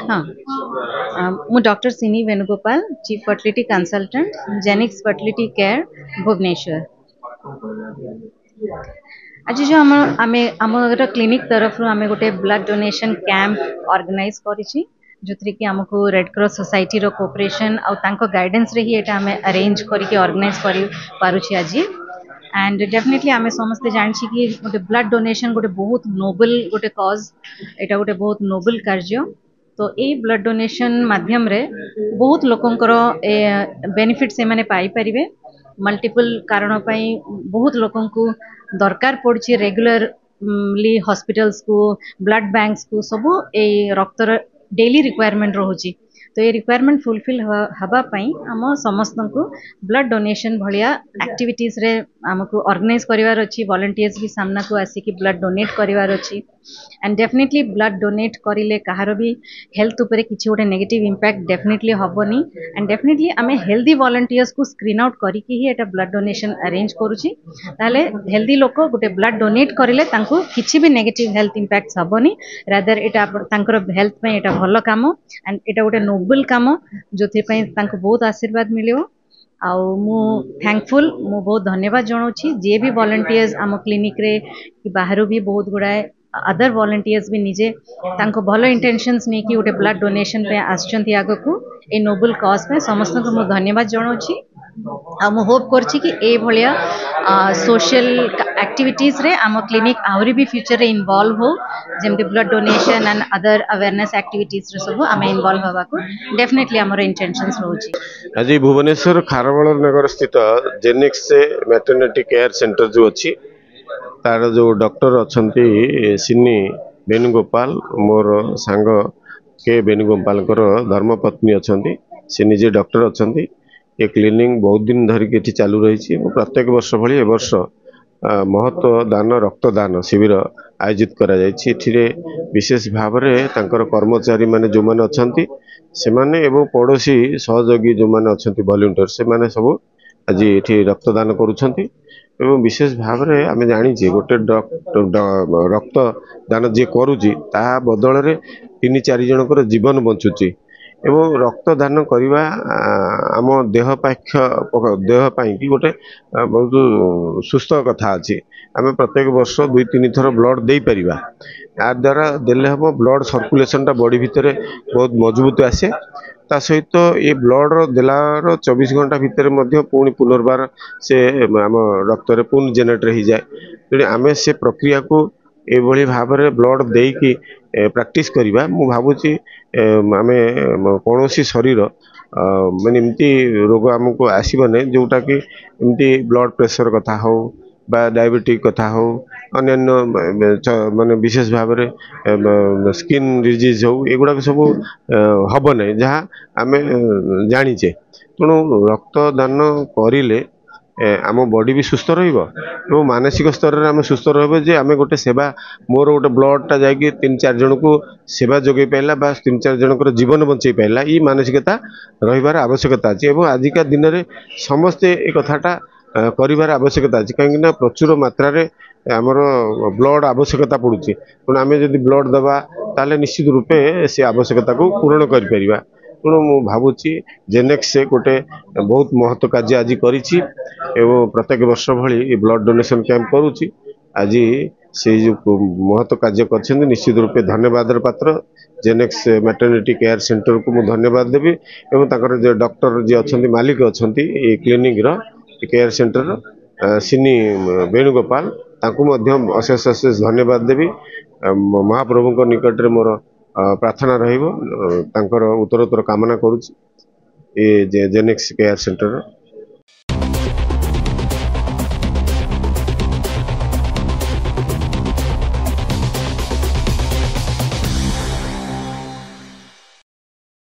हाँ, मु doctor Sini Venugopal, chief fertility consultant, Genix fertility care, Bhubaneswar. आज जो आम क्लिनिक तरफ आम गोटे ब्लड डोनेशन कैंप ऑर्गेनाइज करिछि जो थी कि आमको रेड क्रॉस सोसाइटी रो कोऑपरेशन आउ तांको गाइडेंस रे ही एटा हमें अरेंज करके ऑर्गेनाइज करि पारुछि आज। एंड डेफिनेटली आम समस्ते जानछि कि गोटे ब्लड डोनेशन गोटे बहुत नोबल गोटे कॉज, एटा गोटे बहुत नोबल कार्य। तो ये ब्लड डोनेशन माध्यम रे बहुत लोकंकर बेनिफिट से माने पाई परिबे। मल्टीपल कारण पाई बहुत लोकन को दरकार पड़छि रेगुलरली हॉस्पिटल्स को, ब्लड बैंक्स को सब ए रक्तर डेली रिक्वायरमेंट रोची। तो ये रिक्वायरमेंट फुलफिल हवा पाई आम समस्त को ब्लड डोनेशन भलिया एक्टिविटीज रे आमको ऑर्गेनाइज करिवार अछि। वॉलंटियर्स भी सामना को आसिक ब्लड डोनेट करिवार अछि। एंड डेफिनेटली ब्लड डोनेट करिले कहार भी हेल्थ ऊपर किछि गोटे नेगेटिव इंपैक्ट डेफिनेटली हबनी। एंड डेफिनेटली आमे हेल्दी वॉलंटियर्स को स्क्रीन आउट करिकि ही एटा ब्लड डोनेशन अरेंज करूछि। ताले हेल्दी लोक गोटे ब्लड डोनेट करिले तांको किछि भी नेगेटिव हेल्थ इंपैक्ट्स हबनी। रादर एटा तांकर हेल्थ पे एटा भलो काम एंड एटा गोटे नोबल काम जोथि पई तांको बहुत आशीर्वाद मिलियो। आउ मु थैंकफुल, मु बहुत धन्यवाद जनाऊँगी जे भी वॉलंटियर्स आम क्लिनिक रे कि बाहर भी बहुत गुड़ाए अदर वॉलंटियर्स भी निजे तांको भलो इंटेंशंस नहीं कि गोटे ब्लड डोनेशन पे आछंती आगो को ए नोबल कॉज पे समस्त को मु धन्यवाद जनाऊँगी। आ मु होप करछि कि ए भलिया सोशल एक्टिविटीज रे आम क्लिनिक आहुरी भी फ्यूचर रे इन्वॉल्व हो, जेमते blood donation and other awareness activities रे सब आम इन्वॉल्व हवा को डेफिनेटली हमर इंटेंशंस रहउछि। आज भुवनेश्वर खारबल नगर स्थित जेनिक्स मैटरनिटी केयर सेंटर जो अच्छी तार जो डॉक्टर अच्छी सिनी वेणुगोपाल मोर सांग के वेणुगोपाल धर्मपत्नी अच्छा से निजे डॉक्टर अच्छा। ये क्लिनिक बहुत दिन धरिकी चालू रही। प्रत्येक वर्ष भली वर्ष महत्व दान रक्तदान शिविर आयोजित करा जायछि। विशेष भाव में कर्मचारी माने जो माने अछंती से माने एवं पड़ोशी सहयोगी जो माने अछंती वॉलंटियर से माने सब आज ये रक्तदान करुछंती। एवं विशेष भाव में आम जानी गोटे रक्तदान जी करुच्ची ता बदल में 3-4 जनकर जीवन बंचुची। एवं रक्तदान करवा आम देहपाई कि गोटे बहुत सुस्थ कथा अच्छी। आम प्रत्येक वर्ष 2-3 थर ब्लड दे पारिबा। या द्वारा देले हम ब्लड सर्कुलेशन टा बॉडी भितर बहुत मजबूत आसे। ता सहित ये ब्लड देलार 24 घंटा भितर पुणी पुनर्बार से आम रक्त पुनः जेनेट हो जाए। तेणु आम से प्रक्रिया को ये भाव में ब्लड देकी प्रैक्टिस करवा मु भावुची आम कौन शरीर माने एमती रोग आमको आसबना जोटा कि एमती ब्लड प्रेशर कथा हो बा डायबिटिक कथा हो अन्य माने विशेष भाव में स्किन डिजीज हो एगुड़ा सब हम ना जहाँ आम जानीचे। तेणु रक्तदान करिले आम बॉडी भी सुस्थ रहा मानसिक स्तर में आम सुस्थ रे आम गोटे सेवा मोर गोटे ब्लडटा जा 3-4 जन को सेवा जोगे पाइला बा 3-4 जनकर जीवन बंचे पाइला ये मानसिकता रही आवश्यकता अच्छी। आजिका दिन में समस्ते ये कथाटा कर आवश्यकता अच्छी कहीं प्रचुर मात्रा रे आमर ब्लड आवश्यकता पड़ुची। तेणु आम जब ब्लड दबा ताले निश्चित रूपे से आवश्यकता को पूरण कर परिबा। तेणु मु भावुची जेनेक्स से गोटे बहुत महत्व कार्य आज करिछि एवं प्रत्येक वर्ष भली ब्लड डोनेशन कैंप करुच्ची। आज से जो महत्व कार्य कर निश्चित रूपे धन्यवाद पात्र जेनेक्स मैटरनिटी केयर सेंटर को मुझे धन्यवाद देवी। एवं जो डॉक्टर जी अच्छा मालिक अच्छा क्लिनिक केयर सेंटर सिनी वेणुगोपाल अशेष अशेष धन्यवाद देवी। महाप्रभु निकट में मोर प्रार्थना रहिबो उत्तरोत्तर कामना करुच्ची जेनेक्स केयर सेंटर।